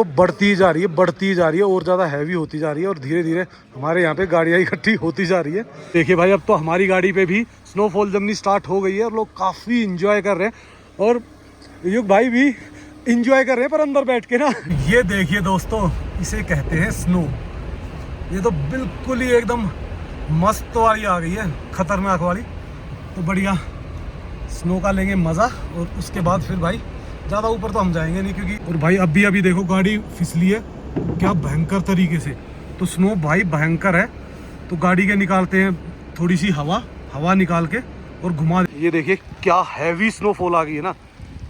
तो बढ़ती जा रही है, बढ़ती जा रही है और ज़्यादा हैवी होती जा रही है और धीरे धीरे हमारे यहाँ पे गाड़ियाँ इकट्ठी होती जा रही है। देखिए भाई, अब तो हमारी गाड़ी पे भी स्नोफॉल जमनी स्टार्ट हो गई है और लोग काफ़ी इंजॉय कर रहे हैं और युग भाई भी इंजॉय कर रहे हैं पर अंदर बैठ के ना। ये देखिए दोस्तों, इसे कहते हैं स्नो। ये तो बिल्कुल ही एकदम मस्त वाली आ गई है, खतरनाक वाली। तो बढ़िया स्नो का लेंगे मज़ा और उसके बाद फिर भाई ज़्यादा ऊपर तो हम जाएंगे नहीं, क्योंकि और भाई अभी देखो गाड़ी फिसली है क्या भयंकर तरीके से। तो स्नो भाई भयंकर है, तो गाड़ी के निकालते हैं थोड़ी सी हवा निकाल के और घुमा। ये देखिए क्या हैवी स्नोफॉल आ गई है ना,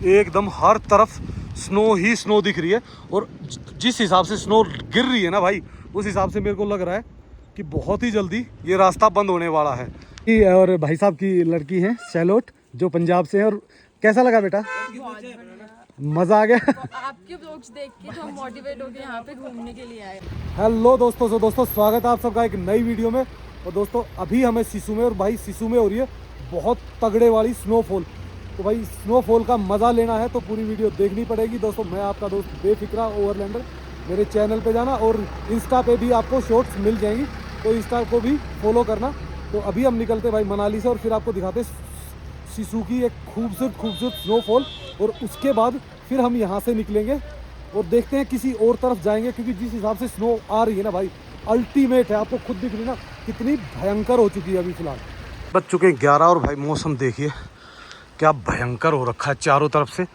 एकदम हर तरफ स्नो ही स्नो दिख रही है। और जिस हिसाब से स्नो गिर रही है ना भाई, उस हिसाब से मेरे को लग रहा है कि बहुत ही जल्दी ये रास्ता बंद होने वाला है। और भाई साहब की लड़की है शैलोट, जो पंजाब से है। और कैसा लगा बेटा? मजा आ गया? आपके ब्लॉग्स देख के जो हम मोटिवेट होके यहाँ पे घूमने के लिए आए। हेलो दोस्तों, स्वागत है आप सबका एक नई वीडियो में। और दोस्तों अभी हमें सिसु में, और भाई सिसु में हो रही है बहुत तगड़े वाली स्नोफॉल। तो भाई स्नोफॉल का मज़ा लेना है तो पूरी वीडियो देखनी पड़ेगी। दोस्तों मैं आपका दोस्त बेफिक्रा ओवरलैंडर, मेरे चैनल पे जाना और इंस्टा पे भी आपको शॉर्ट्स मिल जाएंगी, तो इंस्टा को भी फॉलो करना। तो अभी हम निकलते भाई मनाली से और फिर आपको दिखाते सिसु की एक खूबसूरत स्नोफॉल। और उसके बाद फिर हम यहाँ से निकलेंगे और देखते हैं किसी और तरफ जाएंगे, क्योंकि जिस हिसाब से स्नो आ रही है ना भाई, अल्टीमेट है। आपको खुद दिख रही ना कितनी भयंकर हो चुकी है अभी फिलहाल। बज चुके हैं 11 और भाई मौसम देखिए क्या भयंकर हो रखा है चारों तरफ से।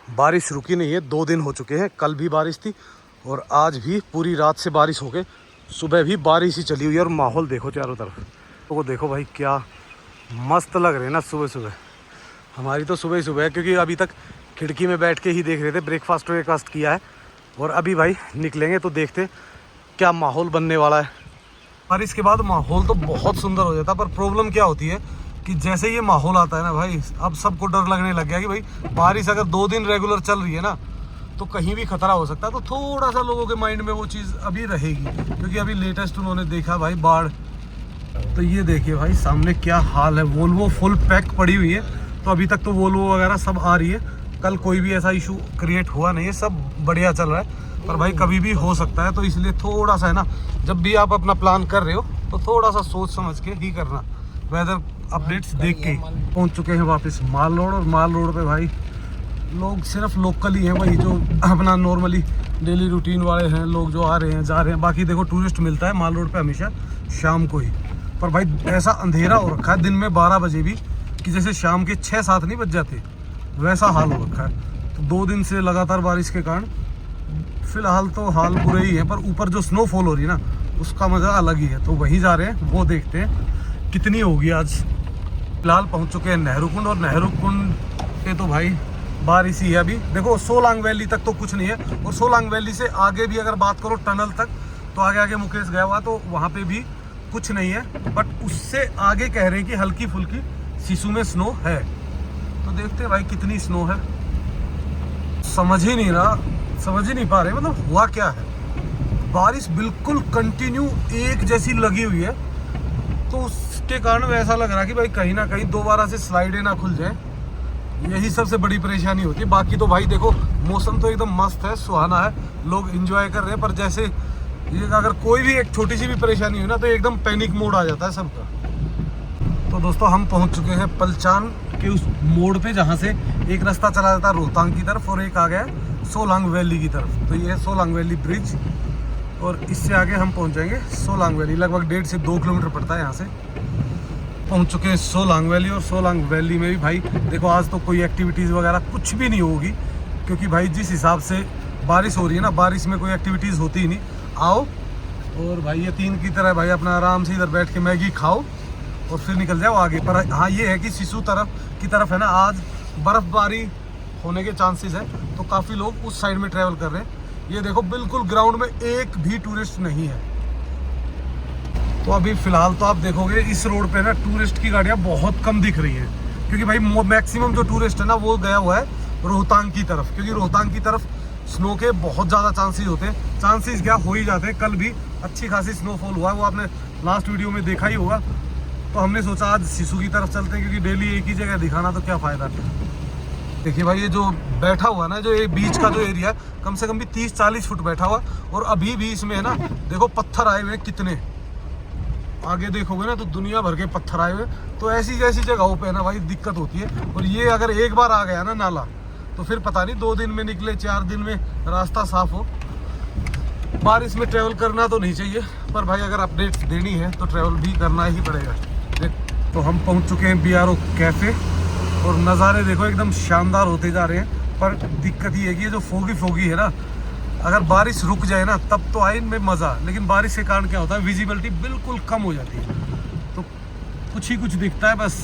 बारिश रुकी नहीं है, 2 दिन हो चुके हैं। कल भी बारिश थी और आज भी पूरी रात से बारिश हो गई, सुबह भी बारिश ही चली हुई है। और माहौल देखो चारों तरफ, तो वो देखो भाई क्या मस्त लग रहे हैं ना सुबह। हमारी तो सुबह ही सुबह है, क्योंकि अभी तक खिड़की में बैठ के ही देख रहे थे, ब्रेकफास्ट किया है। और अभी भाई निकलेंगे तो देखते क्या माहौल बनने वाला है। बारिश के बाद माहौल तो बहुत सुंदर हो जाता है, पर प्रॉब्लम क्या होती है कि जैसे ये माहौल आता है ना भाई, अब सबको डर लगने लग गया कि भाई बारिश अगर 2 दिन रेगुलर चल रही है ना तो कहीं भी खतरा हो सकता है। तो थोड़ा सा लोगों के माइंड में वो चीज़ अभी रहेगी, क्योंकि अभी लेटेस्ट उन्होंने देखा भाई बाढ़। तो ये देखिए भाई सामने क्या हाल है, वोल्वो फुल पैक पड़ी हुई है। तो अभी तक तो वोल्वो वगैरह सब आ रही है, कल कोई भी ऐसा इशू क्रिएट हुआ नहीं है, सब बढ़िया चल रहा है। पर भाई कभी भी हो सकता है, तो इसलिए थोड़ा सा है ना, जब भी आप अपना प्लान कर रहे हो तो थोड़ा सा सोच समझ के ही करना, वेदर अपडेट्स देख के। पहुंच चुके हैं वापस माल रोड, और माल रोड पे भाई लोग सिर्फ लोकल ही हैं, वही जो अपना नॉर्मली डेली रूटीन वाले हैं लोग, जो आ रहे हैं जा रहे हैं। बाकी देखो टूरिस्ट मिलता है माल रोड पे हमेशा शाम को ही। पर भाई ऐसा अंधेरा हो रखा है दिन में 12 बजे भी, कि जैसे शाम के 6-7 नहीं बज जाते, वैसा हाल हो रखा है। तो 2 दिन से लगातार बारिश के कारण फिलहाल तो हाल बुरे ही है, पर ऊपर जो स्नोफॉल हो रही है ना उसका मज़ा अलग ही है। तो वहीं जा रहे हैं, वो देखते हैं कितनी होगी आज। फिलहाल पहुंच चुके हैं नेहरू कुंड, और नेहरू कुंड पे तो भाई बारिश ही है अभी। देखो सोलांग वैली तक तो कुछ नहीं है, और सोलांग वैली से आगे भी अगर बात करो टनल तक, तो आगे मुकेश गया हुआ, तो वहाँ पे भी कुछ नहीं है। बट उससे आगे कह रहे हैं कि हल्की फुल्की सिसु में स्नो है। तो देखते हैं भाई कितनी स्नो है, समझ ही नहीं पा रहे मतलब हुआ क्या है। बारिश बिल्कुल कंटिन्यू एक जैसी लगी हुई है, तो उसके कारण ऐसा लग रहा है कि भाई कहीं ना कहीं दोबारा से स्लाइडें ना खुल जाए, यही सबसे बड़ी परेशानी होती है। बाकी तो भाई देखो मौसम तो एकदम मस्त है, सुहाना है, लोग एंजॉय कर रहे हैं। पर जैसे ये अगर कोई भी एक छोटी सी भी परेशानी हुई ना तो एकदम पैनिक मोड आ जाता है सबका। तो दोस्तों हम पहुंच चुके हैं पलचान के उस मोड़ पे, जहाँ से एक रास्ता चला जाता है रोहतांग की तरफ और एक आ गया सोलांग वैली की तरफ। तो ये है सोलांग वैली ब्रिज, और इससे आगे हम पहुंच जाएंगे सोलांग वैली। लगभग 1.5 से 2 किलोमीटर पड़ता है यहाँ से। पहुंच चुके हैं सोलांग वैली, और सोलांग वैली में भी भाई देखो आज तो कोई एक्टिविटीज़ वगैरह कुछ भी नहीं होगी, क्योंकि भाई जिस हिसाब से बारिश हो रही है ना, बारिश में कोई एक्टिविटीज़ होती ही नहीं। आओ और भाई ये 3 की तरह भाई अपना आराम से इधर बैठ के मैगी खाओ और फिर निकल जाओ आगे। पर हाँ ये है कि सिसु की तरफ है ना आज बर्फबारी होने के चांसेस है, तो काफ़ी लोग उस साइड में ट्रैवल कर रहे हैं। ये देखो बिल्कुल ग्राउंड में एक भी टूरिस्ट नहीं है। तो अभी फिलहाल तो आप देखोगे इस रोड पे ना टूरिस्ट की गाड़ियाँ बहुत कम दिख रही हैं, क्योंकि भाई मैक्सिमम जो टूरिस्ट है ना वो गया हुआ है रोहतांग की तरफ, क्योंकि रोहतांग की तरफ स्नो के बहुत ज़्यादा चांसेस होते हैं। चांसेस क्या हो ही जाते हैं, कल भी अच्छी खासी स्नोफॉल हुआ है, वो आपने लास्ट वीडियो में देखा ही होगा। तो हमने सोचा आज सिसु की तरफ चलते हैं, क्योंकि डेली एक ही जगह दिखाना तो क्या फ़ायदा। देखिए भाई, ये जो बैठा हुआ ना, जो ये बीच का जो एरिया है, कम से कम भी 30-40 फुट बैठा हुआ, और अभी भी इसमें है ना, देखो पत्थर आए हुए हैं कितने। आगे देखोगे ना तो दुनिया भर के पत्थर आए हुए। तो ऐसी जगहों पे ना भाई दिक्कत होती है। और ये अगर एक बार आ गया ना नाला, तो फिर पता नहीं 2 दिन में निकले, 4 दिन में रास्ता साफ हो। बारिश में ट्रैवल करना तो नहीं चाहिए, पर भाई अगर अपडेट्स देनी है तो ट्रैवल भी करना ही पड़ेगा। तो हम पहुंच चुके हैं BRO कैफ़े, और नज़ारे देखो एकदम शानदार होते जा रहे हैं। पर दिक्कत ये है कि ये जो फोगी है ना, अगर बारिश रुक जाए ना तब तो आए इनमें मज़ा, लेकिन बारिश के कारण क्या होता है, विजिबिलिटी बिल्कुल कम हो जाती है, तो कुछ ही कुछ दिखता है बस।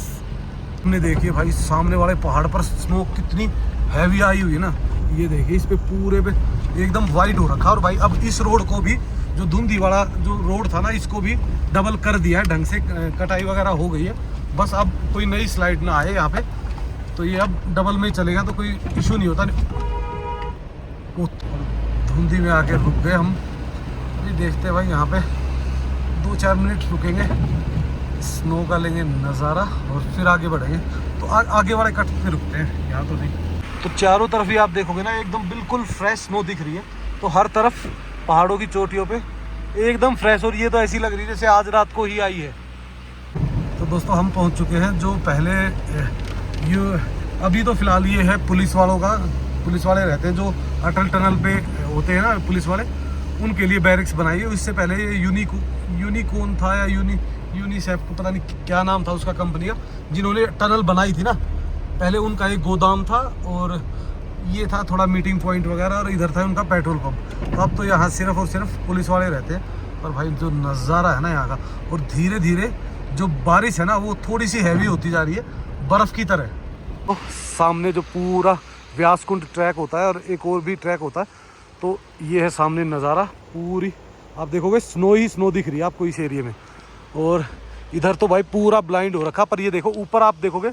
हमने देखिए भाई सामने वाले पहाड़ पर स्नो कितनी हैवी आई हुई है ना, ये देखिए इस पे पूरे पे एकदम वाइट हो रखा। और भाई अब इस रोड को भी, जो धुंधी वाला जो रोड था ना, इसको भी डबल कर दिया है ढंग से, कटाई वगैरह हो गई है। बस अब कोई नई स्लाइड ना आए यहाँ पे, तो ये अब डबल में ही चलेगा, तो कोई इशू नहीं होता। धुंधी में आके रुक गए हम। अभी देखते हैं भाई, यहाँ पे 2-4 मिनट रुकेंगे, स्नो का लेंगे नज़ारा और फिर आगे बढ़ेंगे। तो आगे वाले कट पे रुकते हैं, यहाँ तो नहीं। तो चारों तरफ ही आप देखोगे ना, एकदम बिल्कुल फ्रेश स्नो दिख रही है। तो हर तरफ पहाड़ों की चोटियों पे एकदम फ्रेश, और ये तो ऐसी लग रही है जैसे आज रात को ही आई है। तो दोस्तों हम पहुंच चुके हैं, जो पहले ये अभी तो फ़िलहाल ये है पुलिस वालों का, पुलिस वाले रहते हैं जो अटल टनल पे होते हैं ना पुलिस वाले, उनके लिए बैरिक्स बनाई है। इससे पहले ये यूनिकॉर्न था या यूनिसेफ को पता नहीं क्या नाम था उसका कंपनी का, जिन्होंने टनल बनाई थी ना, पहले उनका एक गोदाम था, और ये था थोड़ा मीटिंग पॉइंट वगैरह, और इधर था उनका पेट्रोल पंप। तो अब तो यहाँ सिर्फ और सिर्फ पुलिस वाले रहते हैं। पर भाई जो नज़ारा है ना यहाँ का, और धीरे धीरे जो बारिश है ना वो थोड़ी सी हैवी होती जा रही है, बर्फ़ की तरह। तो सामने जो पूरा व्यासकुंड ट्रैक होता है और एक और भी ट्रैक होता है, तो ये है सामने नज़ारा। पूरी आप देखोगे स्नो ही स्नो दिख रही है आपको इस एरिया में, और इधर तो भाई पूरा ब्लाइंड हो रखा। पर ये देखो ऊपर आप देखोगे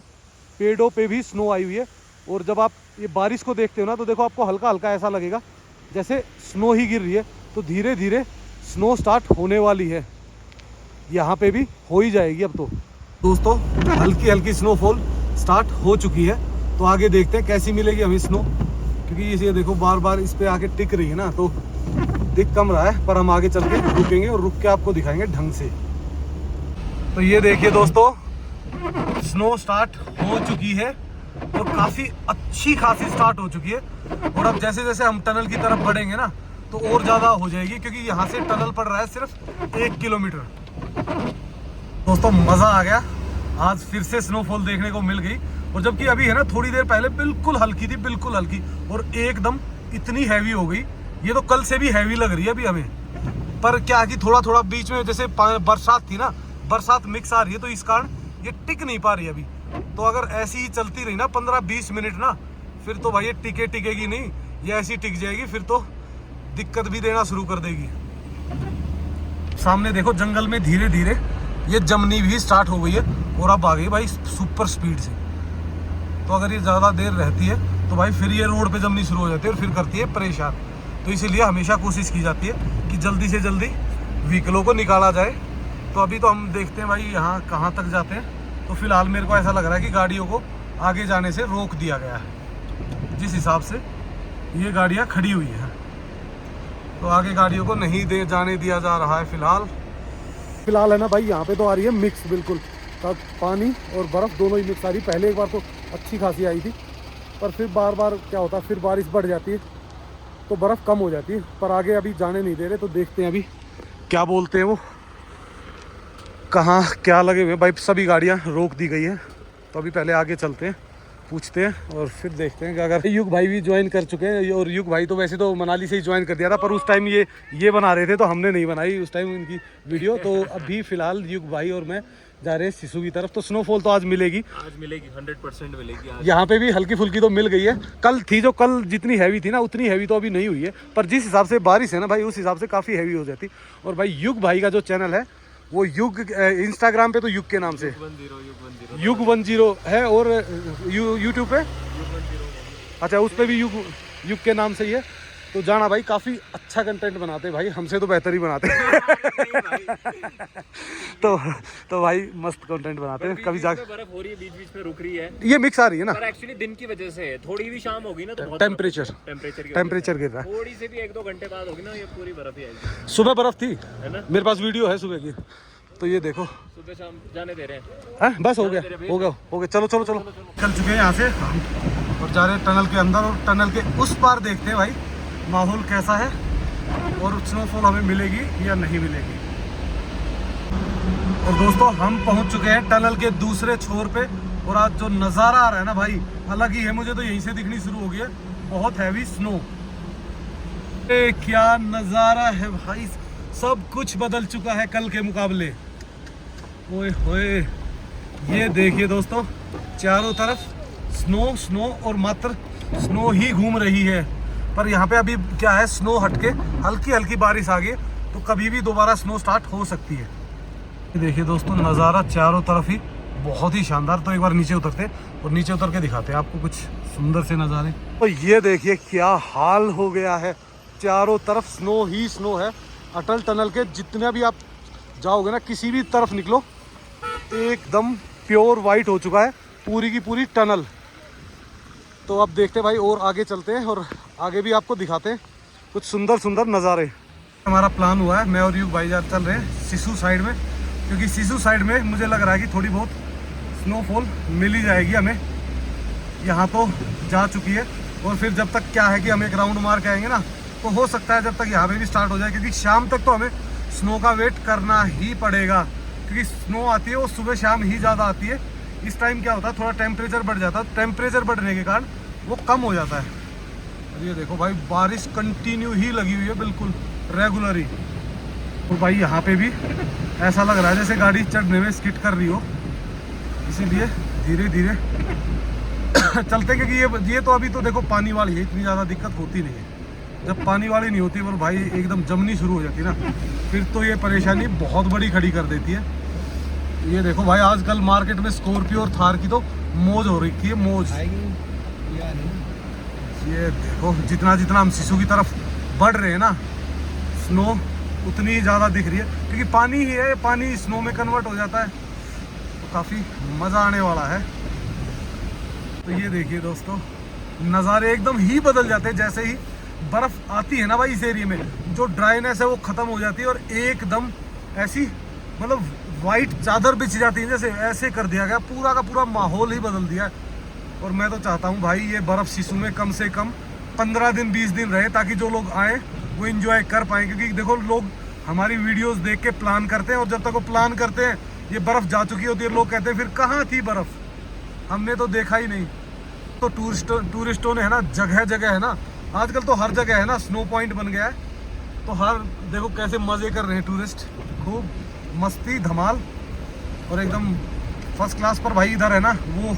पेड़ों पे भी स्नो आई हुई है, और जब आप ये बारिश को देखते हो ना, तो देखो आपको हल्का हल्का ऐसा लगेगा जैसे स्नो ही गिर रही है। तो धीरे धीरे स्नो स्टार्ट होने वाली है, यहाँ पे भी हो ही जाएगी अब तो। दोस्तों हल्की हल्की स्नोफॉल स्टार्ट हो चुकी है, तो आगे देखते हैं कैसी मिलेगी हमें स्नो, क्योंकि ये देखो बार बार इस पे आके टिक रही है ना, तो दिख कम रहा है। पर हम आगे चल के रुकेंगे और रुक के आपको दिखाएंगे ढंग से। तो ये देखिए दोस्तों, स्नो स्टार्ट हो चुकी है, और काफ़ी अच्छी खासी स्टार्ट हो चुकी है। और अब जैसे जैसे हम टनल की तरफ बढ़ेंगे ना, तो और ज़्यादा हो जाएगी, क्योंकि यहाँ से टनल पड़ रहा है सिर्फ 1 किलोमीटर। दोस्तों मज़ा आ गया, आज फिर से स्नोफॉल देखने को मिल गई। और जबकि अभी है ना, थोड़ी देर पहले बिल्कुल हल्की थी, बिल्कुल हल्की, और एकदम इतनी हैवी हो गई। ये तो कल से भी हैवी लग रही है अभी हमें। पर क्या कि थोड़ा थोड़ा बीच में जैसे बरसात थी ना, बरसात मिक्स आ रही है, तो इस कारण ये टिक नहीं पा रही अभी। तो अगर ऐसी ही चलती रही ना 15-20 मिनट ना, फिर तो भाई ये टिकेगी नहीं, ये ऐसी टिक जाएगी, फिर तो दिक्कत भी देना शुरू कर देगी। सामने देखो जंगल में धीरे धीरे ये जमनी भी स्टार्ट हो गई है, और अब आ गई भाई सुपर स्पीड से। तो अगर ये ज़्यादा देर रहती है तो भाई फिर ये रोड पे जमनी शुरू हो जाती है, और फिर करती है परेशान। तो इसीलिए हमेशा कोशिश की जाती है कि जल्दी से जल्दी व्हीकलों को निकाला जाए। तो अभी तो हम देखते हैं भाई यहाँ कहाँ तक जाते हैं। तो फिलहाल मेरे को ऐसा लग रहा है कि गाड़ियों को आगे जाने से रोक दिया गया है, जिस हिसाब से ये गाड़ियाँ खड़ी हुई हैं। तो आगे गाड़ियों को नहीं जाने दिया जा रहा है फिलहाल है ना भाई। यहाँ पे तो आ रही है मिक्स, बिल्कुल पानी और बर्फ़ दोनों ही मिक्स आ रही। पहले एक बार तो अच्छी खासी आई थी, पर फिर बार बार क्या होता है, फिर बारिश बढ़ जाती है तो बर्फ़ कम हो जाती है। पर आगे अभी जाने नहीं दे रहे, तो देखते हैं अभी क्या बोलते हैं वो, कहाँ क्या लगे हुए भाई। सभी गाड़ियाँ रोक दी गई हैं, तो अभी पहले आगे चलते हैं, पूछते हैं और फिर देखते हैं कि अगर युग भाई भी ज्वाइन कर चुके हैं। और युग भाई तो वैसे तो मनाली से ही ज्वाइन कर दिया था, पर उस टाइम ये बना रहे थे, तो हमने नहीं बनाई उस टाइम उनकी वीडियो। तो अभी फ़िलहाल युग भाई और मैं जा रहे हैं सिसु की तरफ। तो स्नोफॉल तो आज मिलेगी, 100% मिलेगी आज। यहाँ पे भी हल्की फुल्की तो मिल गई है। कल थी, जो कल जितनी हैवी थी ना, उतनी हैवी तो अभी नहीं हुई है। पर जिस हिसाब से बारिश है ना भाई, उस हिसाब से काफ़ी हैवी हो जाती। और भाई युग भाई का जो चैनल है वो युग, इंस्टाग्राम पे तो युग के नाम से युग 10 है, और यूट्यूब पे अच्छा उस पर भी युग के नाम से ही है। तो जाना भाई काफ़ी अच्छा कंटेंट बनाते भाई, हमसे तो बेहतर ही बनाते तो भाई मस्त कंटेंट बनाते हैं। कभी जाके बर्फ हो रही है, बीच बीच में रुक रही है, ये मिक्स आ रही है ना, पर एक्चुअली दिन की वजह से है। थोड़ी भी शाम होगी ना तो टेम्परेचर गिर रहा है, थोड़ी सी भी 1-2 घंटे बाद होगी ना, ये पूरी बर्फ ही आएगी। सुबह बर्फ थी, है ना, मेरे पास वीडियो है सुबह की, तो ये देखो। सुबह शाम जाने दे रहे हैं। हाँ बस हो गया। चलो चल चुके हैं यहाँ से और जा रहे हैं टनल के अंदर, और टनल के उस पार देखते हैं भाई माहौल कैसा है और स्नोफॉल हमें मिलेगी या नहीं मिलेगी। और दोस्तों हम पहुंच चुके हैं टनल के दूसरे छोर पे, और आज जो नज़ारा आ रहा है ना भाई अलग ही है, मुझे तो यहीं से दिखनी शुरू हो गई है, बहुत हैवी स्नो। क्या नज़ारा है भाई, सब कुछ बदल चुका है कल के मुकाबले। ओए होए, ये देखिए दोस्तों, चारों तरफ स्नो स्नो और मात्र स्नो ही घूम रही है। पर यहाँ पे अभी क्या है, स्नो हटके हल्की हल्की बारिश आ गई, तो कभी भी दोबारा स्नो स्टार्ट हो सकती है। ये देखिए दोस्तों, नज़ारा चारों तरफ ही बहुत ही शानदार। तो एक बार नीचे उतरते और नीचे उतर के दिखाते हैं आपको कुछ सुंदर से नज़ारे। तो ये देखिए क्या हाल हो गया है, चारों तरफ स्नो ही स्नो है। अटल टनल के जितने भी आप जाओगे ना, किसी भी तरफ निकलो, एकदम प्योर वाइट हो चुका है पूरी की पूरी टनल। तो अब देखते हैं भाई, और आगे चलते हैं और आगे भी आपको दिखाते हैं कुछ सुंदर सुंदर नज़ारे। हमारा प्लान हुआ है, मैं और युग भाई चल रहे हैं सिसु साइड में, क्योंकि सिसु साइड में मुझे लग रहा है कि थोड़ी बहुत स्नोफॉल मिल ही जाएगी हमें। यहाँ तो जा चुकी है, और फिर जब तक क्या है कि हम एक राउंड मार के आएंगे ना, तो हो सकता है जब तक यहाँ पे भी स्टार्ट हो जाए, क्योंकि शाम तक तो हमें स्नो का वेट करना ही पड़ेगा, क्योंकि स्नो आती है वो सुबह शाम ही ज़्यादा आती है। इस टाइम क्या होता है, थोड़ा टेम्परेचर बढ़ जाता है, टेम्परेचर बढ़ने के कारण वो कम हो जाता है। और ये देखो भाई, बारिश कंटिन्यू ही लगी हुई है, बिल्कुल रेगुलर ही। तो भाई यहाँ पे भी ऐसा लग रहा है जैसे गाड़ी चढ़ने में स्किड कर रही हो, इसीलिए धीरे धीरे चलते, क्योंकि ये तो अभी तो देखो पानी वाली है, इतनी ज़्यादा दिक्कत होती नहीं है। जब पानी वाली नहीं होती, पर भाई एकदम जमनी शुरू हो जाती है ना, फिर तो ये परेशानी बहुत बड़ी खड़ी कर देती है। ये देखो भाई, आजकल मार्केट में स्कॉर्पियो और थार की तो मौज हो रही है, मौज। ये देखो, जितना जितना हम सिसु की तरफ बढ़ रहे हैं ना, स्नो उतनी ही ज़्यादा दिख रही है, क्योंकि पानी ही है, पानी स्नो में कन्वर्ट हो जाता है, तो काफ़ी मज़ा आने वाला है। तो ये देखिए दोस्तों, नज़ारे एकदम ही बदल जाते हैं जैसे ही बर्फ़ आती है ना भाई, इस एरिया में जो ड्राइनेस है वो ख़त्म हो जाती है, और एकदम ऐसी मतलब वाइट चादर बिछ जाती है, जैसे ऐसे कर दिया गया, पूरा का पूरा माहौल ही बदल दिया है। और मैं तो चाहता हूँ भाई, ये बर्फ़ सिसु में कम से कम 15 दिन 20 दिन रहे, ताकि जो लोग आए वो एंजॉय कर पाएँ। क्योंकि देखो, लोग हमारी वीडियोस देख के प्लान करते हैं, और जब तक वो प्लान करते हैं ये बर्फ़ जा चुकी होती है, लोग कहते हैं फिर कहाँ थी बर्फ़, हमने तो देखा ही नहीं। तो टूरिस्टों ने है ना, जगह जगह है ना, आजकल तो हर जगह है ना स्नो पॉइंट बन गया है, तो हर देखो कैसे मज़े कर रहे हैं टूरिस्ट, खूब मस्ती धमाल, और एकदम फर्स्ट क्लास। पर भाई इधर है ना, वो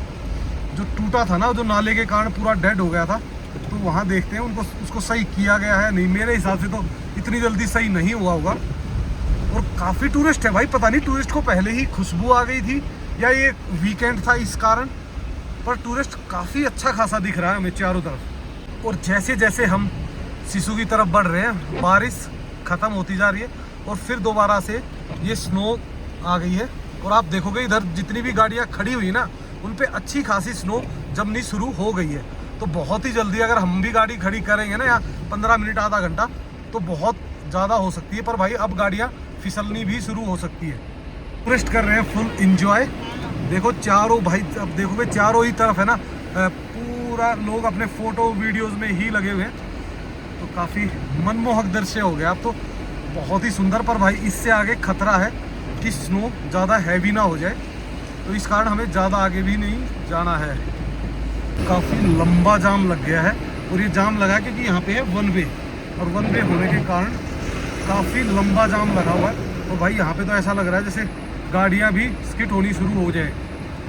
जो टूटा था ना, जो नाले के कारण पूरा डेड हो गया था, तो वहाँ देखते हैं उनको, उसको सही किया गया है नहीं। मेरे हिसाब से तो इतनी जल्दी सही नहीं हुआ होगा। और काफ़ी टूरिस्ट है भाई, पता नहीं टूरिस्ट को पहले ही खुशबू आ गई थी या ये वीकेंड था इस कारण, पर टूरिस्ट काफ़ी अच्छा खासा दिख रहा है हमें चारों तरफ। और जैसे जैसे हम सिसु की तरफ बढ़ रहे हैं, बारिश ख़त्म होती जा रही है, और फिर दोबारा से ये स्नो आ गई है। और आप देखोगे इधर जितनी भी गाड़ियाँ खड़ी हुई ना, उन पे अच्छी खासी स्नो जमनी शुरू हो गई है। तो बहुत ही जल्दी अगर हम भी गाड़ी खड़ी करेंगे ना, या 15 मिनट आधा घंटा, तो बहुत ज़्यादा हो सकती है। पर भाई अब गाड़ियाँ फिसलनी भी शुरू हो सकती है। टूरिस्ट कर रहे हैं फुल इंजॉय। देखो चारों भाई, अब देखोगे चारों ही तरफ है ना, पूरा लोग अपने फ़ोटो वीडियोज़ में ही लगे हुए हैं, तो काफ़ी मनमोहक दृश्य हो गया अब तो, बहुत ही सुंदर। पर भाई इससे आगे खतरा है कि स्नो ज़्यादा हैवी ना हो जाए, तो इस कारण हमें ज़्यादा आगे भी नहीं जाना है। काफ़ी लंबा जाम लग गया है, और ये जाम लगा क्योंकि यहाँ पे है वन वे, और वन वे होने के कारण काफ़ी लंबा जाम लगा हुआ है। और भाई यहाँ पे तो ऐसा लग रहा है जैसे गाड़ियाँ भी स्किट होनी शुरू हो जाए,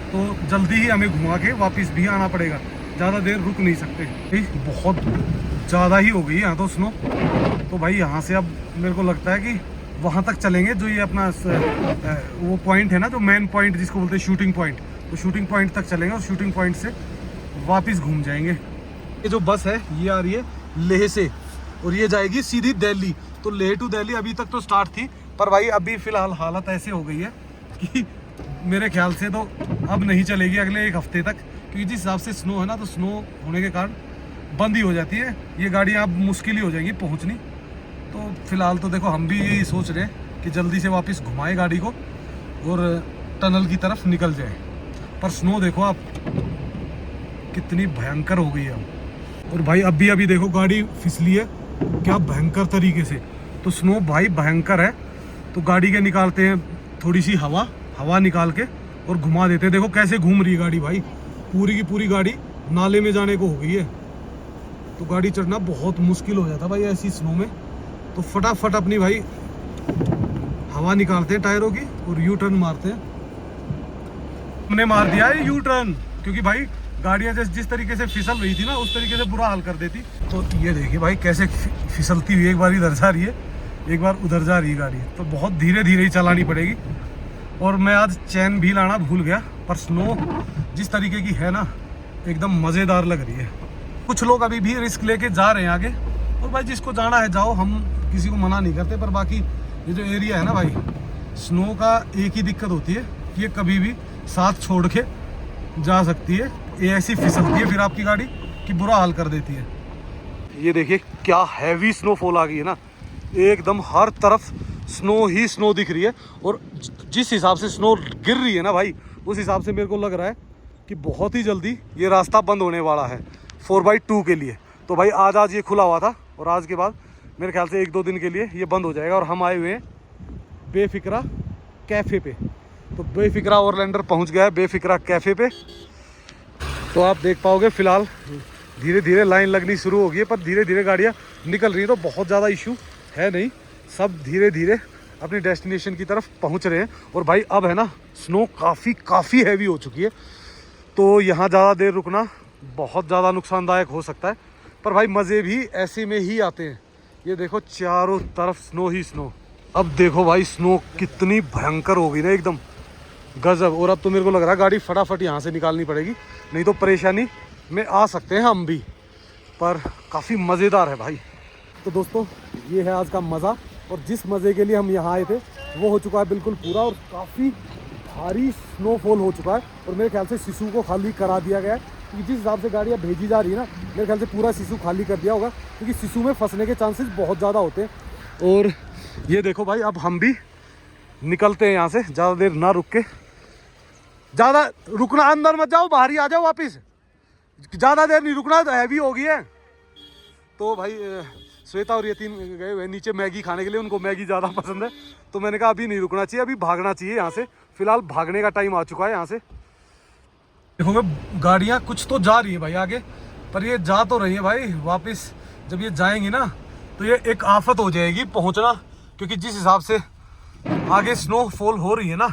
तो जल्दी ही हमें घुमा के वापस भी आना पड़ेगा, ज़्यादा देर रुक नहीं सकते। बहुत ज़्यादा ही हो गई यहाँ तो स्नो। तो भाई यहाँ से अब मेरे को लगता है कि वहाँ तक चलेंगे, जो ये अपना वो पॉइंट है ना, जो मेन पॉइंट जिसको बोलते हैं शूटिंग पॉइंट, तो शूटिंग पॉइंट तक चलेंगे, और शूटिंग पॉइंट से वापस घूम जाएंगे। ये जो बस है ये आ रही है लेह से, और ये जाएगी सीधी दिल्ली। तो लेह टू दिल्ली अभी तक तो स्टार्ट थी, पर भाई अभी फिलहाल हालत ऐसे हो गई है कि मेरे ख्याल से तो अब नहीं चलेगी अगले एक हफ्ते तक, क्योंकि जिस हिसाब से स्नो है ना, तो स्नो होने के कारण बंद ही हो जाती है ये गाड़ियाँ। अब मुश्किल ही हो जाएगी पहुँचनी। तो फिलहाल तो देखो हम भी यही सोच रहे हैं कि जल्दी से वापस घुमाए गाड़ी को और टनल की तरफ निकल जाए। पर स्नो देखो आप कितनी भयंकर हो गई है अब। और भाई अभी देखो गाड़ी फिसली है क्या भयंकर तरीके से। तो स्नो भाई भयंकर है। तो गाड़ी के निकालते हैं थोड़ी सी हवा निकाल के और घुमा देते हैं। देखो कैसे घूम रही है गाड़ी भाई, पूरी की पूरी गाड़ी नाले में जाने को हो गई है। तो गाड़ी चढ़ना बहुत मुश्किल हो जाता भाई ऐसी स्नो में। तो फटाफट अपनी भाई हवा निकालते हैं टायरों की और यू टर्न मारते हैं। हमने मार दिया है यू टर्न, क्योंकि भाई गाड़ियाँ जिस तरीके से फिसल रही थी ना, उस तरीके से बुरा हाल कर देती। तो ये देखिए भाई कैसे फिसलती हुई एक बार इधर जा रही है, एक बार उधर जा रही है गाड़ी। तो बहुत धीरे धीरे ही चलानी पड़ेगी। और मैं आज चैन भी लाना भूल गया। पर स्नो जिस तरीके की है ना, एकदम मज़ेदार लग रही है। कुछ लोग अभी भी रिस्क लेके जा रहे हैं आगे। और भाई जिसको जाना है जाओ, हम किसी को मना नहीं करते। पर बाकी ये जो एरिया है ना भाई, स्नो का एक ही दिक्कत होती है कि ये कभी भी साथ छोड़ के जा सकती है। ये ऐसी फिसलती है फिर आपकी गाड़ी कि बुरा हाल कर देती है। ये देखिए क्या हैवी स्नोफॉल आ गई है ना, एकदम हर तरफ स्नो ही स्नो दिख रही है। और जिस हिसाब से स्नो गिर रही है ना भाई, उस हिसाब से मेरे को लग रहा है कि बहुत ही जल्दी ये रास्ता बंद होने वाला है 4x2 के लिए। तो भाई आज ये खुला हुआ था और आज के बाद मेरे ख्याल से 1-2 दिन के लिए ये बंद हो जाएगा। और हम आए हुए हैं बेफिक्रा कैफ़े पे। तो बेफिक्रा ओरलैंडर पहुंच गया है बेफिक्रा कैफ़े पे। तो आप देख पाओगे फिलहाल धीरे धीरे लाइन लगनी शुरू हो गई है, पर धीरे धीरे गाड़ियाँ निकल रही हैं। तो बहुत ज़्यादा इशू है नहीं, सब धीरे धीरे अपनी डेस्टिनेशन की तरफ पहुंच रहे हैं। और भाई अब है ना, स्नो काफ़ी हैवी हो चुकी है। तो यहाँ ज़्यादा देर रुकना बहुत ज़्यादा नुकसानदायक हो सकता है। पर भाई मज़े भी ऐसे में ही आते हैं। ये देखो चारों तरफ स्नो ही स्नो। अब देखो भाई स्नो कितनी भयंकर हो गई ना, एकदम गजब। और अब तो मेरे को लग रहा है गाड़ी फटाफट यहाँ से निकालनी पड़ेगी, नहीं तो परेशानी में आ सकते हैं हम भी। पर काफ़ी मज़ेदार है भाई। तो दोस्तों ये है आज का मज़ा। और जिस मज़े के लिए हम यहाँ आए थे वो हो चुका है बिल्कुल पूरा। और काफ़ी भारी स्नोफॉल हो चुका है। और मेरे ख्याल से सिसु को खाली करा दिया गया है, क्योंकि जिस हिसाब से गाड़ियाँ भेजी जा रही है ना, मेरे ख्याल से पूरा सिसु खाली कर दिया होगा, क्योंकि सिसु में फंसने के चांसेस बहुत ज़्यादा होते हैं। और ये देखो भाई अब हम भी निकलते हैं यहाँ से, ज़्यादा देर ना रुक के। ज़्यादा रुकना, अंदर मत जाओ, बाहर ही आ जाओ वापस। ज़्यादा देर नहीं रुकना, तो हैवी हो गई है। तो भाई श्वेता और यतीन गए हुए नीचे मैगी खाने के लिए, उनको मैगी ज़्यादा पसंद है। तो मैंने कहा अभी नहीं रुकना चाहिए, अभी भागना चाहिए यहाँ से। फिलहाल भागने का टाइम आ चुका है यहाँ से। देखो गाड़ियाँ कुछ तो जा रही है भाई आगे, पर ये जा तो रही है भाई वापस। जब ये जाएंगी ना तो ये एक आफत हो जाएगी पहुँचना, क्योंकि जिस हिसाब से आगे स्नोफॉल हो रही है ना।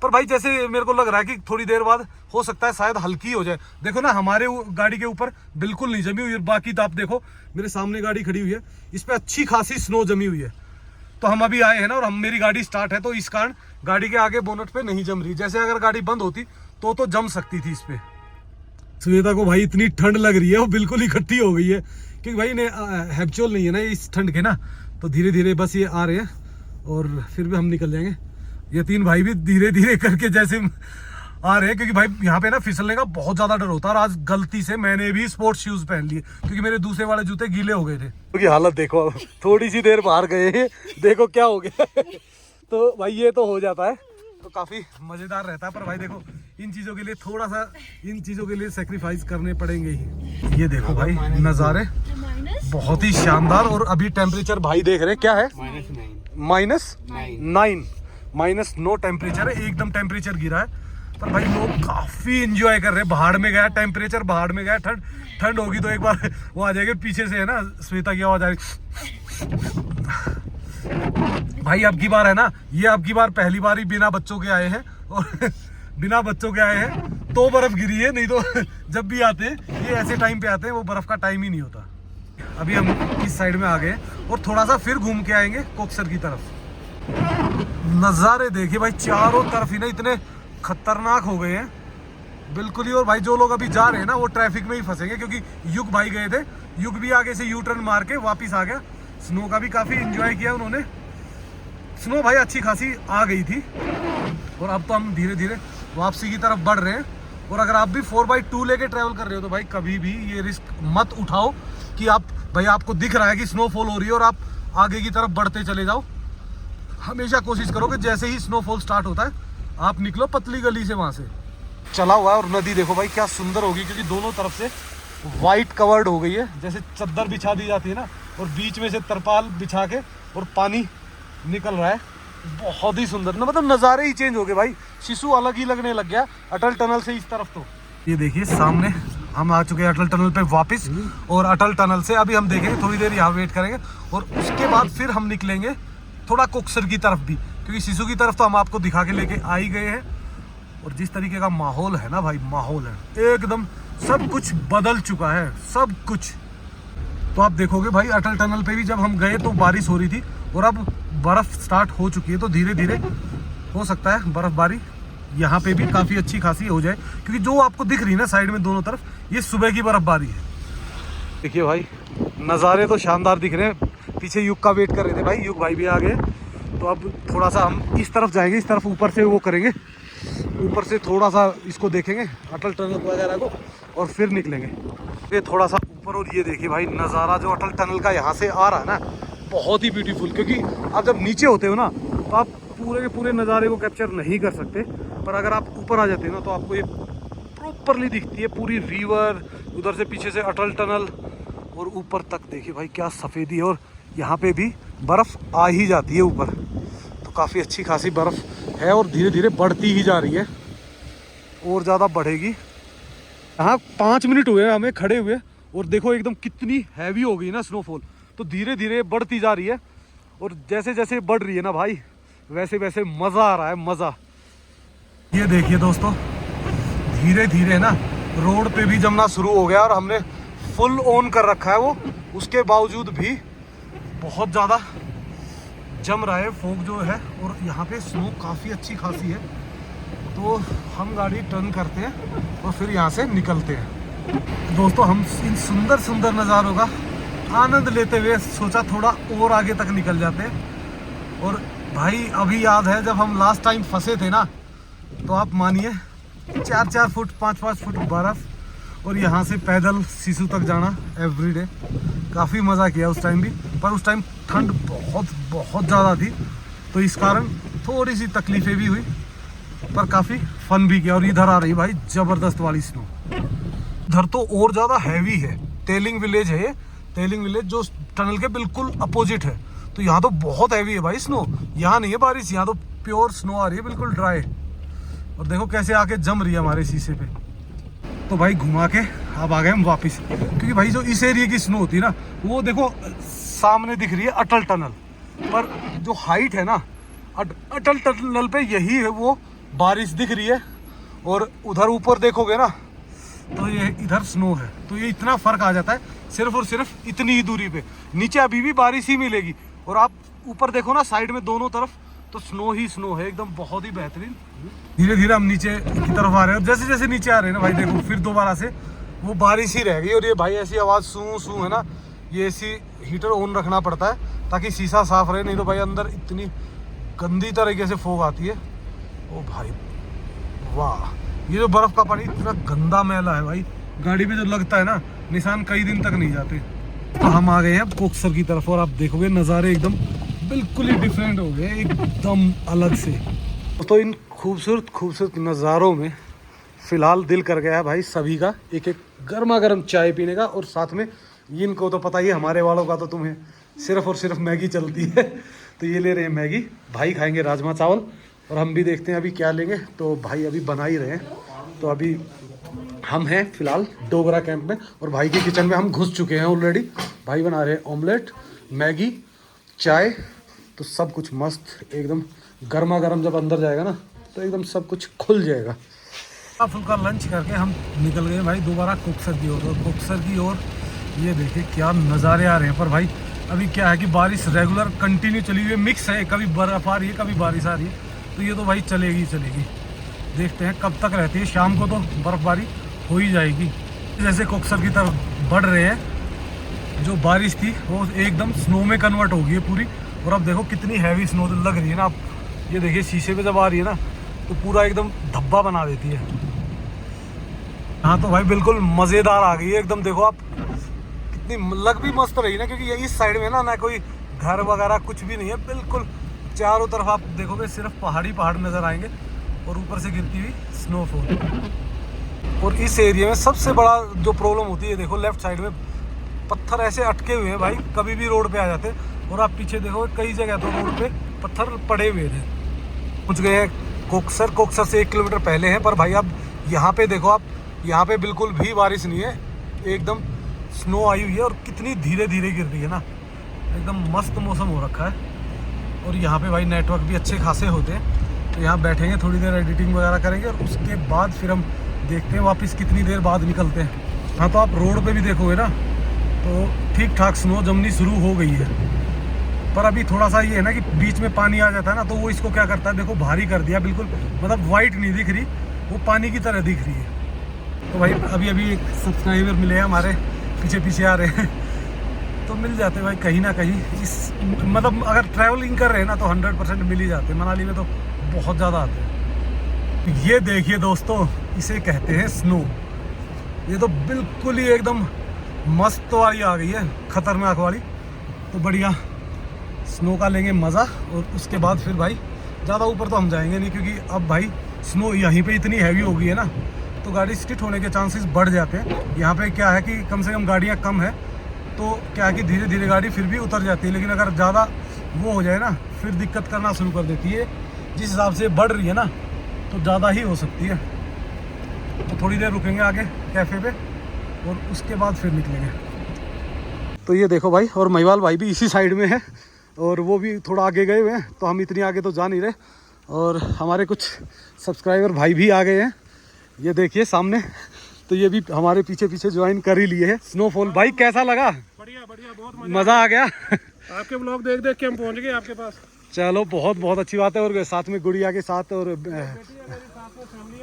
पर भाई जैसे मेरे को लग रहा है कि थोड़ी देर बाद हो सकता है शायद हल्की हो जाए। देखो ना हमारे गाड़ी के ऊपर बिल्कुल नहीं जमी हुई है। बाकी तो आप देखो मेरे सामने गाड़ी खड़ी हुई है, इस पर अच्छी खासी स्नो जमी हुई है। तो हम अभी आए हैं ना, और मेरी गाड़ी स्टार्ट है, तो इस कारण गाड़ी के आगे बोनट पे नहीं जम रही। जैसे अगर गाड़ी बंद होती तो जम सकती थी इस पे। श्वेता को भाई इतनी ठंड लग रही है, वो बिल्कुल इकट्ठी हो गई है, क्योंकि भाई इन्हें हैबिचुअल नहीं है ना इस ठंड के ना। तो धीरे धीरे बस ये आ रहे हैं और फिर भी हम निकल जाएंगे। ये तीन भाई भी धीरे धीरे करके जैसे आ रहे हैं, क्योंकि भाई यहाँ पे ना फिसलने का बहुत ज़्यादा डर होता है। और आज गलती से मैंने भी स्पोर्ट्स शूज़ पहन लिए, क्योंकि मेरे दूसरे वाले जूते गीले हो गए थे। क्योंकि हालत देखो, थोड़ी सी देर बाहर गए हैं, देखो क्या हो गया। तो भाई ये तो हो जाता है, तो काफ़ी मज़ेदार रहता है। पर भाई देखो इन चीज़ों के लिए थोड़ा सा, इन चीज़ों के लिए सेक्रीफाइस करने पड़ेंगे ही। ये देखो भाई नज़ारे बहुत ही शानदार। और अभी टेम्परेचर भाई देख रहे हैं क्या है, -9 टेम्परेचर है, एकदम टेम्परेचर गिरा है। पर भाई लोग काफ़ी इंजॉय कर रहे हैं। बाहर में गया टेम्परेचर, बाहर में गया ठंड होगी तो एक बार वो आ जाएगी। पीछे से है ना श्वेता की आवाज़ आ रही। भाई अब की बार है ना, ये अब की बार पहली बार ही बिना बच्चों के आए हैं। और बिना बच्चों के आए हैं तो बर्फ़ गिरी है, नहीं तो जब भी आते हैं ये ऐसे टाइम पे आते हैं, वो बर्फ़ का टाइम ही नहीं होता। अभी हम इस साइड में आ गए और थोड़ा सा फिर घूम के आएंगे कोक्सर की तरफ। नज़ारे देखिए भाई चारों तरफ ही ना इतने खतरनाक हो गए हैं बिल्कुल ही। और भाई जो लोग अभी जा रहे हैं ना वो ट्रैफिक में ही फंसेंगे, क्योंकि युग भाई गए थे युग भी आगे से यू टर्न मार के वापस आ गया। स्नो का भी काफ़ी इंजॉय किया उन्होंने। स्नो भाई अच्छी खासी आ गई थी और अब तो हम धीरे धीरे वापसी की तरफ बढ़ रहे हैं। और अगर आप भी 4x2 लेके ट्रैवल कर रहे हो तो भाई कभी भी ये रिस्क मत उठाओ कि आप भाई आपको दिख रहा है कि स्नोफॉल हो रही है और आप आगे की तरफ बढ़ते चले जाओ। हमेशा कोशिश करो कि जैसे ही स्नोफॉल स्टार्ट होता है आप निकलो पतली गली से, वहाँ से चला हुआ है। और नदी देखो भाई क्या सुंदर होगी, क्योंकि दोनों तरफ से वाइट कवर्ड हो गई है, जैसे चद्दर बिछा दी जाती है ना, और बीच में से तरपाल बिछा के और पानी निकल रहा है। बहुत ही सुंदर ना, मतलब नज़ारे ही चेंज हो गए भाई। शिशु अलग ही लगने लग गया अटल टनल से इस तरफ। तो ये देखिए सामने हम आ चुके हैं अटल टनल पे वापस, और अटल टनल से अभी हम देखेंगे, थोड़ी देर यहाँ वेट करेंगे और उसके बाद फिर हम निकलेंगे थोड़ा कोक्सर की तरफ भी, क्योंकि शिशु की तरफ तो हम आपको दिखा के लेके आ ही गए हैं। और जिस तरीके का माहौल है ना भाई, माहौल है एकदम, सब कुछ बदल चुका है, सब कुछ। तो आप देखोगे भाई अटल टनल पे भी जब हम गए तो बारिश हो रही थी और अब बर्फ़ स्टार्ट हो चुकी है, तो धीरे धीरे हो सकता है बर्फ़बारी यहाँ पे भी काफ़ी अच्छी खासी हो जाए, क्योंकि जो आपको दिख रही है ना साइड में दोनों तरफ, ये सुबह की बर्फ़बारी है। देखिए भाई नज़ारे तो शानदार दिख रहे हैं। पीछे युग का वेट कर रहे थे भाई, युग भाई भी आ गए। तो अब थोड़ा सा हम इस तरफ जाएंगे, इस तरफ ऊपर से वो करेंगे, ऊपर से थोड़ा सा इसको देखेंगे अटल टनल वगैरह को और फिर निकलेंगे। ये थोड़ा सा ऊपर, और ये देखिए भाई नज़ारा जो अटल टनल का यहाँ से आ रहा है ना, बहुत ही ब्यूटीफुल। क्योंकि आप जब नीचे होते हो ना तो आप पूरे के पूरे नज़ारे को कैप्चर नहीं कर सकते, पर अगर आप ऊपर आ जाते हो ना तो आपको ये प्रॉपरली दिखती है पूरी रिवर, उधर से पीछे से अटल टनल और ऊपर तक। देखिए भाई क्या सफ़ेदी है, और यहाँ पे भी बर्फ़ आ ही जाती है ऊपर, तो काफ़ी अच्छी खासी बर्फ़ है और धीरे धीरे बढ़ती ही जा रही है और ज़्यादा बढ़ेगी। यहाँ 5 मिनट हुए हमें खड़े हुए और देखो एकदम कितनी हैवी हो गई ना स्नोफॉल, तो धीरे धीरे बढ़ती जा रही है। और जैसे जैसे बढ़ रही है ना भाई, वैसे वैसे मज़ा आ रहा है, मज़ा। ये देखिए दोस्तों धीरे धीरे ना रोड पे भी जमना शुरू हो गया, और हमने फुल ऑन कर रखा है वो, उसके बावजूद भी बहुत ज़्यादा जम रहा है फोग जो है। और यहाँ पे स्नो काफ़ी अच्छी खासी है, तो हम गाड़ी टर्न करते हैं और फिर यहाँ से निकलते हैं। दोस्तों हम इन सुंदर सुंदर नज़ारों का आनंद लेते हुए सोचा थोड़ा और आगे तक निकल जाते हैं। और भाई अभी याद है जब हम लास्ट टाइम फंसे थे ना, तो आप मानिए 4-4 फुट 5-5 फुट बर्फ़, और यहाँ से पैदल शिशु तक जाना एवरीडे। काफ़ी मज़ा किया उस टाइम भी, पर उस टाइम ठंड बहुत ज़्यादा थी, तो इस कारण थोड़ी सी तकलीफ़ें भी हुई, पर काफ़ी फन भी किया। और इधर आ रही भाई ज़बरदस्त वाली स्नो, इधर तो और ज़्यादा हैवी है। तेलिंग विलेज है ये, तेलिंग विलेज जो टनल के बिल्कुल अपोजिट है, तो यहाँ तो बहुत हैवी है भाई स्नो। यहाँ नहीं है बारिश, यहाँ तो प्योर स्नो आ रही है, बिल्कुल ड्राई। और देखो कैसे आके जम रही है हमारे शीशे पे। तो भाई घुमा के अब आ गए हम वापस, क्योंकि भाई जो इस एरिया की स्नो होती है ना, वो देखो सामने दिख रही है अटल टनल, पर जो हाइट है ना अटल टनल पे यही है वो बारिश दिख रही है, और उधर ऊपर देखोगे ना तो ये इधर स्नो है। तो ये इतना फ़र्क आ जाता है सिर्फ और सिर्फ इतनी ही दूरी पे। नीचे अभी भी बारिश ही मिलेगी, और आप ऊपर देखो ना साइड में दोनों तरफ तो स्नो ही स्नो है, एकदम बहुत ही बेहतरीन। धीरे धीरे हम नीचे की तरफ आ रहे हैं, और जैसे जैसे नीचे आ रहे हैं ना भाई देखो फिर दोबारा से वो बारिश ही रह गई। और ये भाई ऐसी आवाज़ सू सू है ना, ये ऐसी हीटर ऑन रखना पड़ता है ताकि शीशा साफ रहे, नहीं तो भाई अंदर इतनी गंदी तरीके से फोग आती है। ओ भाई वाह, ये जो बर्फ़ का पानी इतना गंदा मैला है भाई, गाड़ी में जो लगता है ना निशान कई दिन तक नहीं जाते। तो हम आ गए हैं कोक्सर की तरफ, और आप देखोगे नज़ारे एकदम बिल्कुल ही डिफरेंट हो गए, एकदम अलग से। तो इन खूबसूरत खूबसूरत नज़ारों में फ़िलहाल दिल कर गया है भाई सभी का एक एक गर्मा गर्म चाय पीने का। और साथ में इनको तो पता ही है, हमारे वालों का तो तुम्हें सिर्फ़ और सिर्फ मैगी चलती है, तो ये ले रहे हैं मैगी, भाई खाएंगे राजमा चावल, और हम भी देखते हैं अभी क्या लेंगे। तो भाई अभी बना ही रहे हैं, तो अभी हम हैं फ़िलहाल डोगरा कैंप में, और भाई के किचन में हम घुस चुके हैं ऑलरेडी। भाई बना रहे हैं ऑमलेट, मैगी, चाय, तो सब कुछ मस्त एकदम गर्मा गर्म। जब अंदर जाएगा ना तो एकदम सब कुछ खुल जाएगा। अब फुल्का लंच करके हम निकल गए भाई दोबारा कोक्सर की ओर। और कोक्सर की ओर ये देखिए क्या नज़ारे आ रहे हैं। पर भाई अभी क्या है कि बारिश रेगुलर कंटिन्यू चली हुई है, मिक्स है, कभी बर्फ़ आ रही है कभी बारिश आ रही है, तो ये तो भाई चलेगी चलेगी। देखते हैं कब तक रहती है, शाम को तो बर्फ़बारी हो ही जाएगी। जैसे कोक्सर की तरफ बढ़ रहे हैं जो बारिश थी वो एकदम स्नो में कन्वर्ट हो गई है पूरी। और अब देखो कितनी हैवी स्नो लग रही है ना। आप ये देखिए शीशे पे जब आ रही है ना तो पूरा एकदम धब्बा बना देती है। हाँ तो भाई बिल्कुल मज़ेदार आ गई है एकदम। देखो आप कितनी लग भी मस्त रही ना, क्योंकि ये इस साइड में ना कोई घर वगैरह कुछ भी नहीं है। बिल्कुल चारों तरफ आप देखोगे सिर्फ पहाड़ नज़र आएंगे और ऊपर से गिरती हुई स्नोफॉल। और इस एरिया में सबसे बड़ा जो प्रॉब्लम होती है, देखो लेफ्ट साइड में पत्थर ऐसे अटके हुए हैं भाई, कभी भी रोड पे आ जाते। और आप पीछे देखो कई जगह तो रोड पे पत्थर पड़े हुए थे। पहुँच गए हैं कोकसर से 1 किलोमीटर पहले हैं। पर भाई अब यहाँ पे देखो आप, यहाँ पे बिल्कुल भी बारिश नहीं है, एकदम स्नो आई हुई है और कितनी धीरे धीरे गिर रही है ना। एकदम मस्त मौसम हो रखा है। और यहाँ पे भाई नेटवर्क भी अच्छे खासे होते हैं। तो यहाँ बैठेंगे थोड़ी देर एडिटिंग वगैरह करेंगे और उसके बाद फिर हम देखते हैं वापस कितनी देर बाद निकलते हैं। हाँ तो आप रोड पे भी देखोगे ना तो ठीक ठाक स्नो जमनी शुरू हो गई है। पर अभी थोड़ा सा ये है ना कि बीच में पानी आ जाता है ना तो वो इसको क्या करता है, देखो भारी कर दिया बिल्कुल। मतलब वाइट नहीं दिख रही, वो पानी की तरह दिख रही है। तो भाई अभी एक सब्सक्राइबर मिले हैं हमारे, पीछे आ रहे हैं तो मिल जाते हैं भाई कहीं ना कहीं। इस मतलब अगर ट्रैवलिंग कर रहे हैं ना तो 100% मिल ही जाते हैं। मनाली में तो बहुत ज़्यादा आते हैं। ये देखिए दोस्तों, इसे कहते हैं स्नो। ये तो बिल्कुल ही एकदम मस्त वाली आ गई है, खतरनाक वाली। तो बढ़िया स्नो का लेंगे मज़ा। और उसके बाद फिर भाई ज़्यादा ऊपर तो हम जाएंगे नहीं, क्योंकि अब भाई स्नो यहीं पे इतनी हैवी हो गई है ना तो गाड़ी स्किट होने के चांसेस बढ़ जाते हैं। यहाँ पे क्या है कि कम से कम गाड़ियाँ कम है तो क्या है कि धीरे धीरे गाड़ी फिर भी उतर जाती है। लेकिन अगर ज़्यादा वो हो जाए ना फिर दिक्कत करना शुरू कर देती है। जिस हिसाब से बढ़ रही है ना तो ज़्यादा ही हो सकती है। तो थोड़ी देर रुकेंगे आगे कैफ़े पे और उसके बाद फिर निकलेंगे। तो ये देखो भाई, और महिवाल भाई भी इसी साइड में है और वो भी थोड़ा आगे गए हुए हैं, तो हम इतनी आगे तो जा नहीं रहे। और हमारे कुछ सब्सक्राइबर भाई भी आ गए हैं, ये देखिए सामने। तो ये भी हमारे पीछे ज्वाइन कर ही लिए है। स्नोफॉल भाई कैसा लगा? बढ़िया बहुत मज़ा आ गया। आपके ब्लॉग देख के हम पहुंच गए आपके पास। चलो बहुत अच्छी बात है। और साथ में गुड़िया के साथ और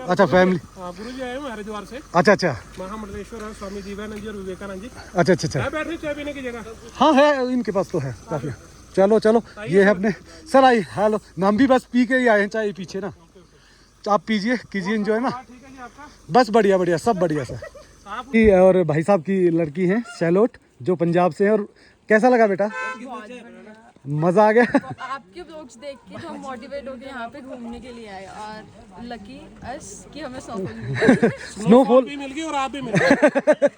अच्छा फैमिली। गुरु जी आए हैं हरिद्वार से। अच्छा महामंडलेश्वर स्वामी जीवानंद जी और विवेकानंद जी। अच्छा बैठ रहे चाय पीने की जगह। हाँ है, इनके पास तो है काफी। चलो ये है अपने सर आई। हेलो, हम भी बस पी के ही आए हैं चाय पीछे ना। आप कीजिए एंजॉय ना। बस बढ़िया सब बढ़िया सर। और भाई साहब की लड़की है शैलोट, जो पंजाब से है। और कैसा लगा बेटा? मजा आ गया? आपके ब्लॉग्स देख के तो हम मोटिवेट होके यहाँ पे घूमने के लिए आए और लकी अस कि हमें स्नोफॉल भी मिल गई और आप भी मिल गए।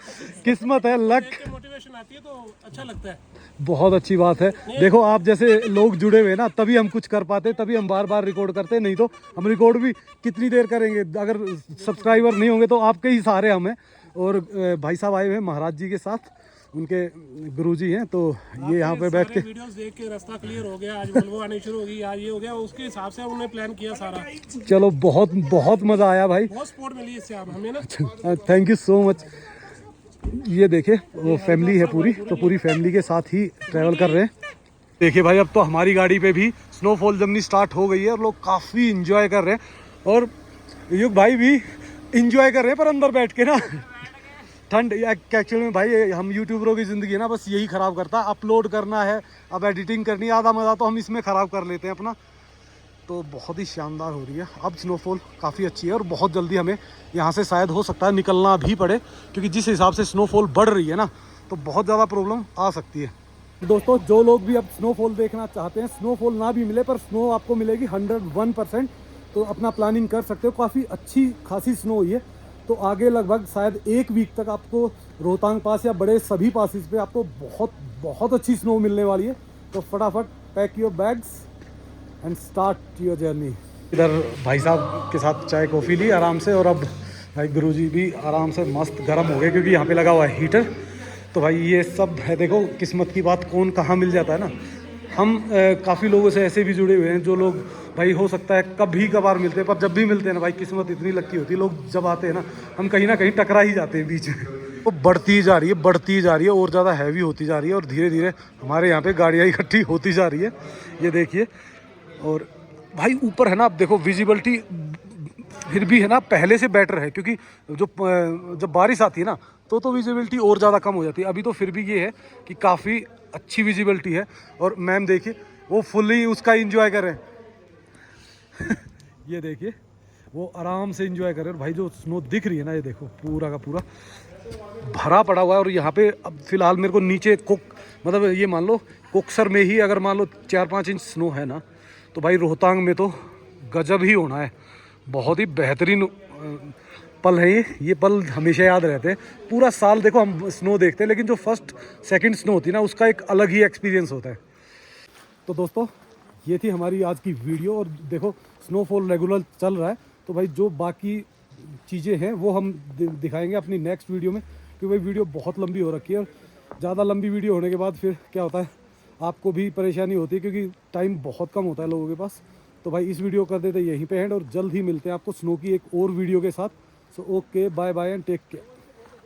किस्मत है, लक। मोटिवेशन आती है तो अच्छा लगता है। बहुत अच्छी बात है। देखो आप जैसे लोग जुड़े हुए ना तभी हम कुछ कर पाते, तभी हम बार रिकॉर्ड करते। नहीं तो हम रिकॉर्ड भी कितनी देर करेंगे, अगर सब्सक्राइबर नहीं होंगे तो आपके ही सहारे हम हैं। और भाई साहब आए हुए हैं महाराज जी के साथ, उनके गुरुजी हैं। तो ये यहाँ पे बैठ के वीडियोस देख के रास्ता क्लियर हो गया। आज वोल्वो आनी शुरू हो गई, आज ये हो गया, उसके हिसाब से हमने प्लान किया सारा। चलो बहुत मज़ा आया भाई, बहुत सपोर्ट मिली इससे आप हमें ना। Thank you so much. ये देखिए वो फैमिली है पूरी, तो पूरी फैमिली के साथ ही ट्रैवल कर रहे हैं। देखिए भाई अब तो हमारी गाड़ी पे भी स्नोफॉल जमनी स्टार्ट हो गई है और लोग काफ़ी इंजॉय कर रहे हैं। और युग भाई भी इंजॉय कर रहे हैं, पर अंदर बैठ के ना ठंड। एक्चुअली में भाई हम यूट्यूबरों की ज़िंदगी है ना बस यही ख़राब करता है। अपलोड करना है, अब एडिटिंग करनी है, आधा मज़ा तो हम इसमें ख़राब कर लेते हैं अपना। तो बहुत ही शानदार हो रही है अब स्नोफॉल, काफ़ी अच्छी है। और बहुत जल्दी हमें यहाँ से शायद हो सकता है निकलना भी पड़े, क्योंकि जिस हिसाब से स्नोफॉल बढ़ रही है ना तो बहुत ज़्यादा प्रॉब्लम आ सकती है। दोस्तों जो लोग भी अब स्नोफॉल देखना चाहते हैं, स्नोफॉल ना भी मिले पर स्नो आपको मिलेगी 101%, तो अपना प्लानिंग कर सकते हो। काफ़ी अच्छी खासी स्नो हुई है। तो आगे लगभग शायद 1 वीक तक आपको रोहतांग पास या बड़े सभी पासिस पे आपको बहुत अच्छी स्नो मिलने वाली है। तो फटाफट pack your bags and start your journey. इधर भाई साहब के साथ चाय कॉफ़ी ली आराम से, और अब भाई गुरुजी भी आराम से मस्त गर्म हो गए, क्योंकि यहाँ पे लगा हुआ है हीटर। तो भाई ये सब है, देखो किस्मत की बात, कौन कहाँ मिल जाता है ना। हम काफ़ी लोगों से ऐसे भी जुड़े हुए हैं जो लोग भाई हो सकता है कभी कभार मिलते हैं, पर जब भी मिलते हैं ना भाई किस्मत इतनी लकी होती है। लोग जब आते हैं ना हम कहीं ना कहीं टकरा ही जाते हैं बीच में। वो बढ़ती जा रही है और ज़्यादा हैवी होती जा रही है। और धीरे धीरे हमारे यहाँ पे गाड़ियाँ इकट्ठी होती जा रही है, ये देखिए। और भाई ऊपर है ना, आप देखो विजिबिलिटी फिर भी है ना पहले से बेटर है, क्योंकि जब बारिश आती है ना तो विजिबिलिटी और ज़्यादा कम हो जाती है। अभी तो फिर भी ये है कि काफ़ी अच्छी विजिबिलिटी है। और मैम देखिए वो फुल्ली उसका इंजॉय कर रहे हैं ये देखिए वो आराम से इंजॉय कर रहे हैं। भाई जो स्नो दिख रही है ना, ये देखो पूरा का पूरा भरा पड़ा हुआ है। और यहाँ पे अब फिलहाल मेरे को नीचे मतलब ये मान लो कोकसर में ही अगर मान लो 4-5 इंच स्नो है ना, तो भाई रोहतांग में तो गजब ही होना है। बहुत ही बेहतरीन पल है ये पल हमेशा याद रहते हैं। पूरा साल देखो हम स्नो देखते हैं, लेकिन जो फर्स्ट सेकंड स्नो होती है ना, उसका एक अलग ही एक्सपीरियंस होता है। तो दोस्तों ये थी हमारी आज की वीडियो। और देखो स्नोफॉल रेगुलर चल रहा है, तो भाई जो बाकी चीज़ें हैं वो हम दिखाएंगे अपनी नेक्स्ट वीडियो में, क्योंकि भाई वीडियो बहुत लंबी हो रखी है। और ज़्यादा लंबी वीडियो होने के बाद फिर क्या होता है, आपको भी परेशानी होती है, क्योंकि टाइम बहुत कम होता है लोगों के पास। तो भाई इस वीडियो कर देते यहीं पे एंड, और जल्द ही मिलते हैं आपको स्नो की एक और वीडियो के साथ। So okay, bye bye and take care.